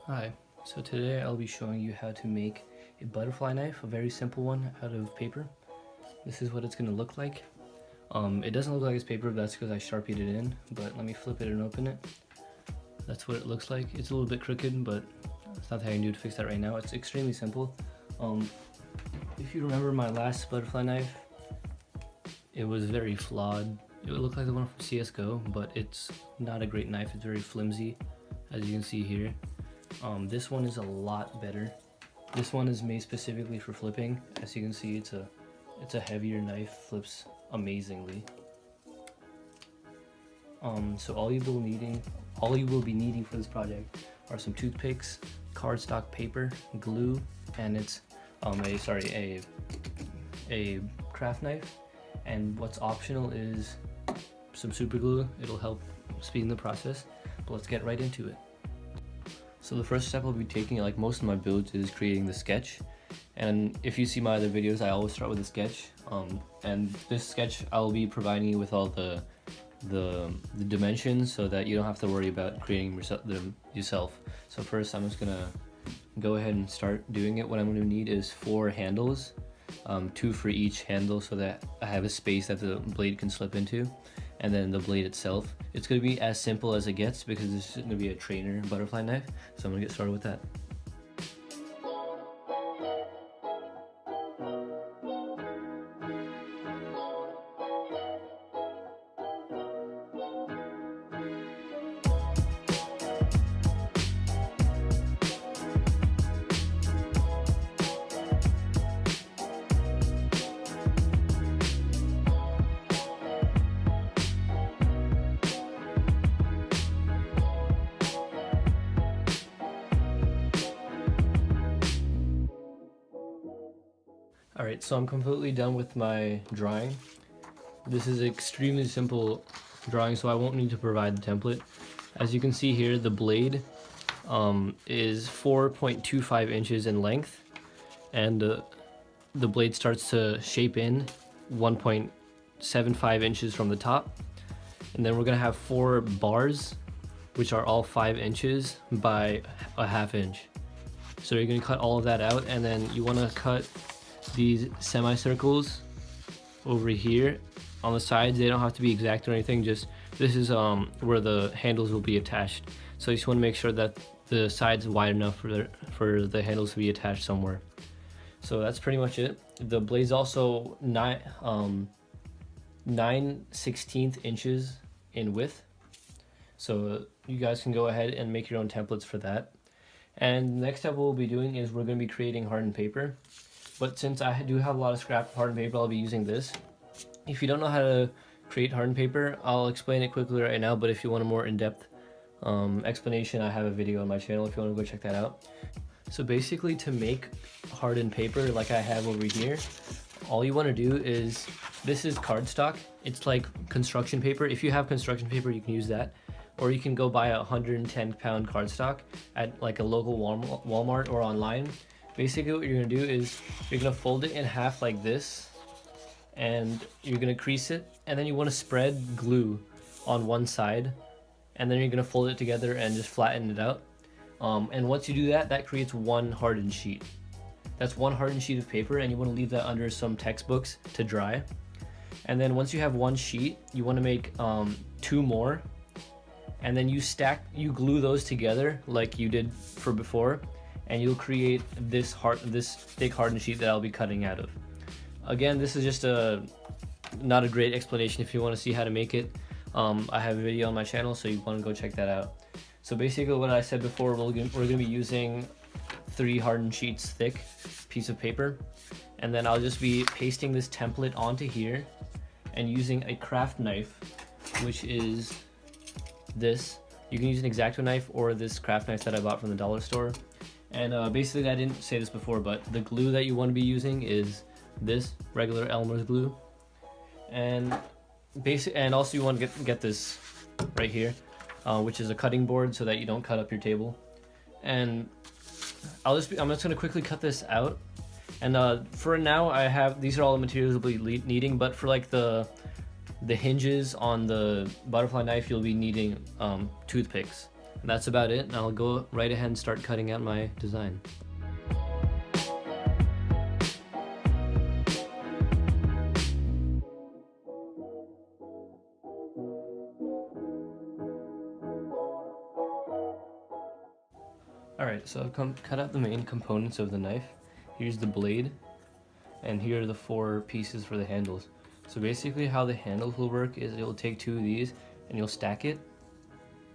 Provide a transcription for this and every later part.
Hi, so today I'll be showing you how to make a butterfly knife, a very simple one out of paper. This is what it's going to look like. It doesn't look like it's paper, but that's because I sharpied it in, but let me flip it and open it. That's what it looks like. It's a little bit crooked, but it's nothing I can do to fix that right now. It's extremely simple. If you remember my last butterfly knife, it was very flawed. It would look like the one from CSGO, but it's not a great knife. It's very flimsy, as you can see here. This one is a lot better. This one is made specifically for flipping. As you can see, it's a heavier knife, flips amazingly. So all you will be needing for this project are some toothpicks, cardstock paper, glue, and it's a craft knife. And what's optional is some super glue. It'll help speed the process. But let's get right into it. So the first step I'll be taking, like most of my builds, is creating the sketch. And if you see my other videos, I always start with a sketch. And this sketch I'll be providing you with all the dimensions so that you don't have to worry about creating them yourself. So first I'm just gonna go ahead and start doing it. What I'm gonna need is 4 handles, 2 for each handle so that I have a space that the blade can slip into. And then the blade itself, it's going to be as simple as it gets because this is going to be a trainer butterfly knife. So I'm going to get started with that. Alright, so I'm completely done with my drawing. This is extremely simple drawing, so I won't need to provide the template. As you can see here, the blade is 4.25 inches in length, and the blade starts to shape in 1.75 inches from the top. And then we're going to have 4 bars, which are all 5 inches by a ½ inch. So you're going to cut all of that out, and then you want to cut these semicircles over here on the sides. They don't have to be exact or anything, just this is where the handles will be attached. So you just want to make sure that the side's wide enough for the handles to be attached somewhere. So that's pretty much it. The blade's also 9/16 inches in width, so you guys can go ahead and make your own templates for that. And the next step we'll be doing is we're going to be creating hardened paper. But since I do have a lot of scrap hardened paper, I'll be using this. If you don't know how to create hardened paper, I'll explain it quickly right now, but if you want a more in-depth explanation, I have a video on my channel if you want to go check that out. So basically, to make hardened paper like I have over here, all you want to do is, this is cardstock. It's like construction paper. If you have construction paper, you can use that. Or you can go buy a 110-pound cardstock at like a local Walmart or online. Basically what you're going to do is you're going to fold it in half like this, and you're going to crease it, and then you want to spread glue on one side, and then you're going to fold it together and just flatten it out. And once you do that, that creates one hardened sheet. That's one hardened sheet of paper, and you want to leave that under some textbooks to dry. And then once you have one sheet, you want to make 2 more, and then you glue those together like you did for before, and you'll create this thick hardened sheet that I'll be cutting out of. Again, this is just not a great explanation. If you want to see how to make it, I have a video on my channel, so you want to go check that out. So basically what I said before, we're going to be using 3 hardened sheets thick piece of paper, and then I'll just be pasting this template onto here and using a craft knife, which is this. You can use an X-Acto knife or this craft knife that I bought from the dollar store. And basically, I didn't say this before, but the glue that you want to be using is this regular Elmer's glue, and also you want to get this right here, which is a cutting board so that you don't cut up your table. And I'm just gonna quickly cut this out. And for now, these are all the materials we'll be needing. But for like the hinges on the butterfly knife, you'll be needing toothpicks. And that's about it, and I'll go right ahead and start cutting out my design. Alright, so I've cut out the main components of the knife. Here's the blade, and here are the 4 pieces for the handles. So basically how the handles will work is it'll take 2 of these and you'll stack it,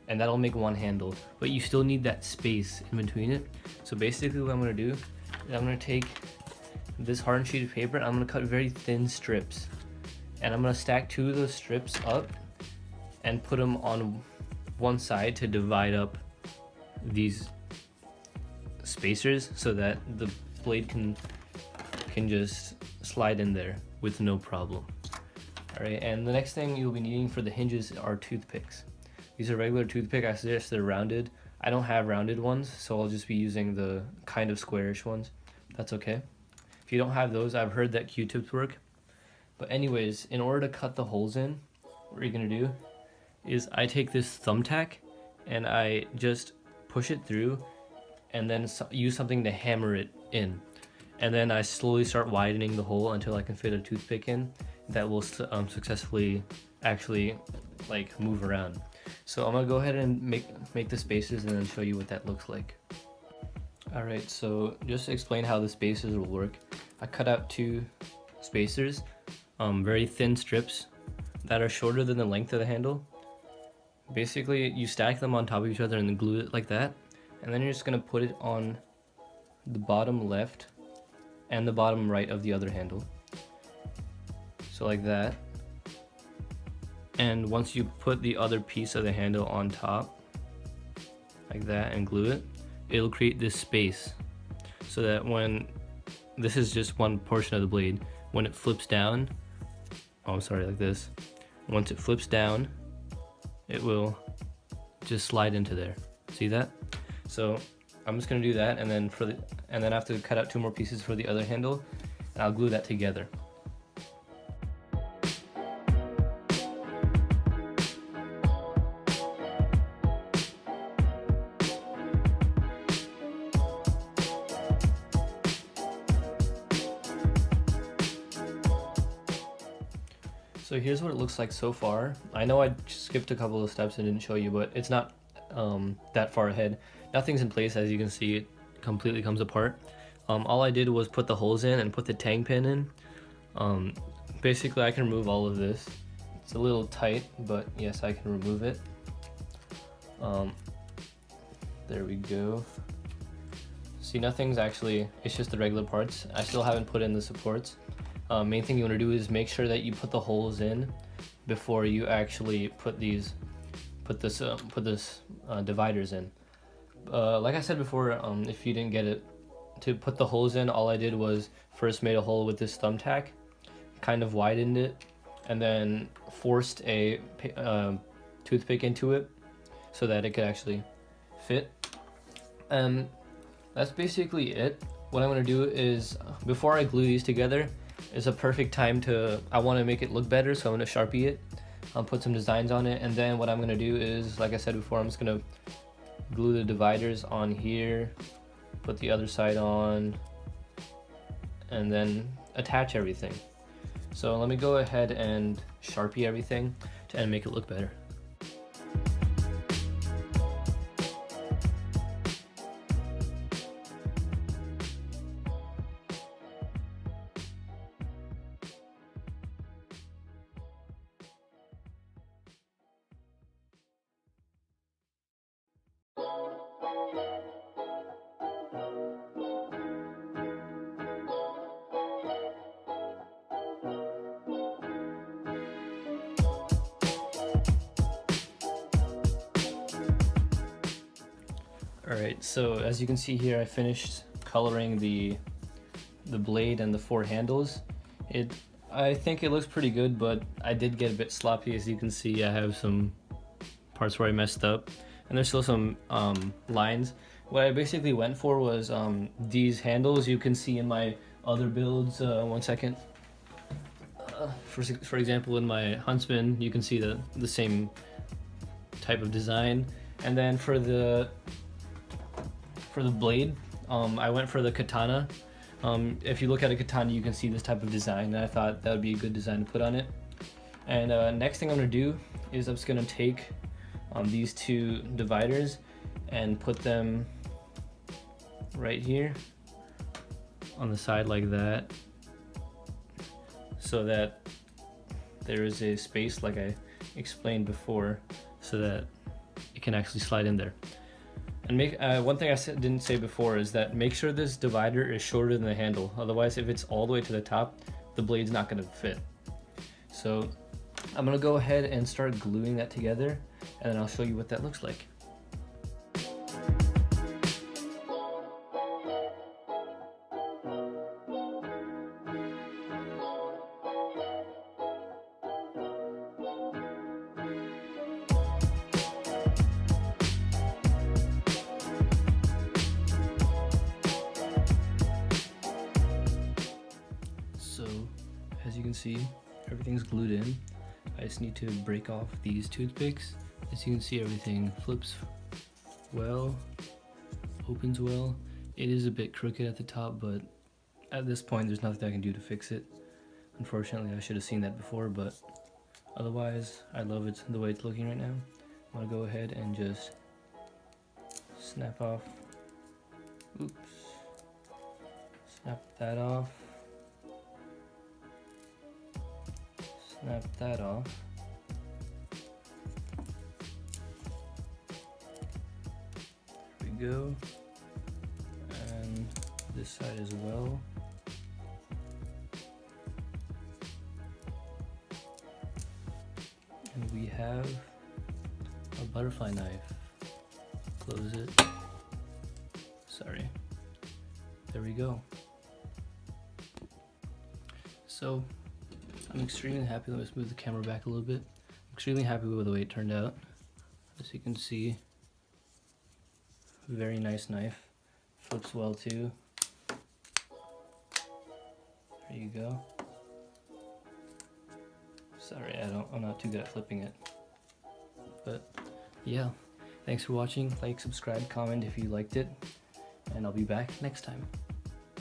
and that'll make 1 handle, but you still need that space in between it. So basically what I'm going to do is I'm going to take this hardened sheet of paper and I'm going to cut very thin strips, and I'm going to stack 2 of those strips up and put them on one side to divide up these spacers so that the blade can just slide in there with no problem. Alright, and the next thing you'll be needing for the hinges are toothpicks. These are regular toothpick. I suggest they're rounded. I don't have rounded ones, so I'll just be using the kind of squarish ones. That's okay. If you don't have those, I've heard that Q-tips work. But anyways, in order to cut the holes in, what you're gonna do is I take this thumbtack and I just push it through and then use something to hammer it in. And then I slowly start widening the hole until I can fit a toothpick in that will successfully actually like move around. So I'm gonna go ahead and make the spacers and then show you what that looks like. Alright, so just to explain how the spacers will work, I cut out 2 spacers, very thin strips that are shorter than the length of the handle. Basically, you stack them on top of each other and then glue it like that, and then you're just gonna put it on the bottom left and the bottom right of the other handle. So like that. And once you put the other piece of the handle on top, like that, and glue it, it'll create this space so that when, this is just one portion of the blade, when it flips down, oh sorry, like this, once it flips down, it will just slide into there. See that? So I'm just gonna do that, and then I have to cut out 2 more pieces for the other handle, and I'll glue that together. So here's what it looks like so far. I know I skipped a couple of steps and didn't show you, but it's not that far ahead. Nothing's in place, as you can see. It completely comes apart. All I did was put the holes in and put the tang pin in. Basically I can remove all of this. It's a little tight, but yes, I can remove it. There we go. See, nothing's actually, it's just the regular parts. I still haven't put in the supports. Main thing you want to do is make sure that you put the holes in before you actually put this dividers in. Like I said before, if you didn't get it, to put the holes in, all I did was first made a hole with this thumbtack, kind of widened it, and then forced a toothpick into it so that it could actually fit. And that's basically it. What I'm going to do is, before I glue these together, is a perfect time I want to make it look better, so I'm going to Sharpie it. I'll put some designs on it, and then what I'm going to do is, like I said before, I'm just going to glue the dividers on here, put the other side on, and then attach everything. So let me go ahead and Sharpie everything and make it look better. Alright, so as you can see here, I finished coloring the blade and the 4 handles. I think it looks pretty good, but I did get a bit sloppy. As you can see, I have some parts where I messed up, and there's still some lines. What I basically went for was these handles you can see in my other builds. One second. For example, in my Huntsman, you can see the same type of design. And then for the blade, I went for the katana. If you look at a katana, you can see this type of design, and I thought that would be a good design to put on it. And next thing I'm gonna do is I'm just gonna take these two dividers and put them right here on the side like that, so that there is a space like I explained before, so that it can actually slide in there. And one thing I didn't say before is that make sure this divider is shorter than the handle. Otherwise, if it's all the way to the top, the blade's not gonna fit. So I'm gonna go ahead and start gluing that together, and then I'll show you what that looks like. So, as you can see, everything's glued in. I just need to break off these toothpicks. As you can see, everything flips well, opens well. It is a bit crooked at the top, but at this point there's nothing I can do to fix it. Unfortunately, I should have seen that before, but otherwise I love it the way it's looking right now. I'm gonna go ahead and just snap off. Oops. Snap that off. Snap that off. There we go. And this side as well. And we have a butterfly knife. Close it. Sorry. There we go. So I'm extremely happy. Let me just move the camera back a little bit. I'm extremely happy with the way it turned out. As you can see, very nice knife. Flips well too. There you go. Sorry, I'm not too good at flipping it. But yeah, thanks for watching. Like, subscribe, comment if you liked it, and I'll be back next time.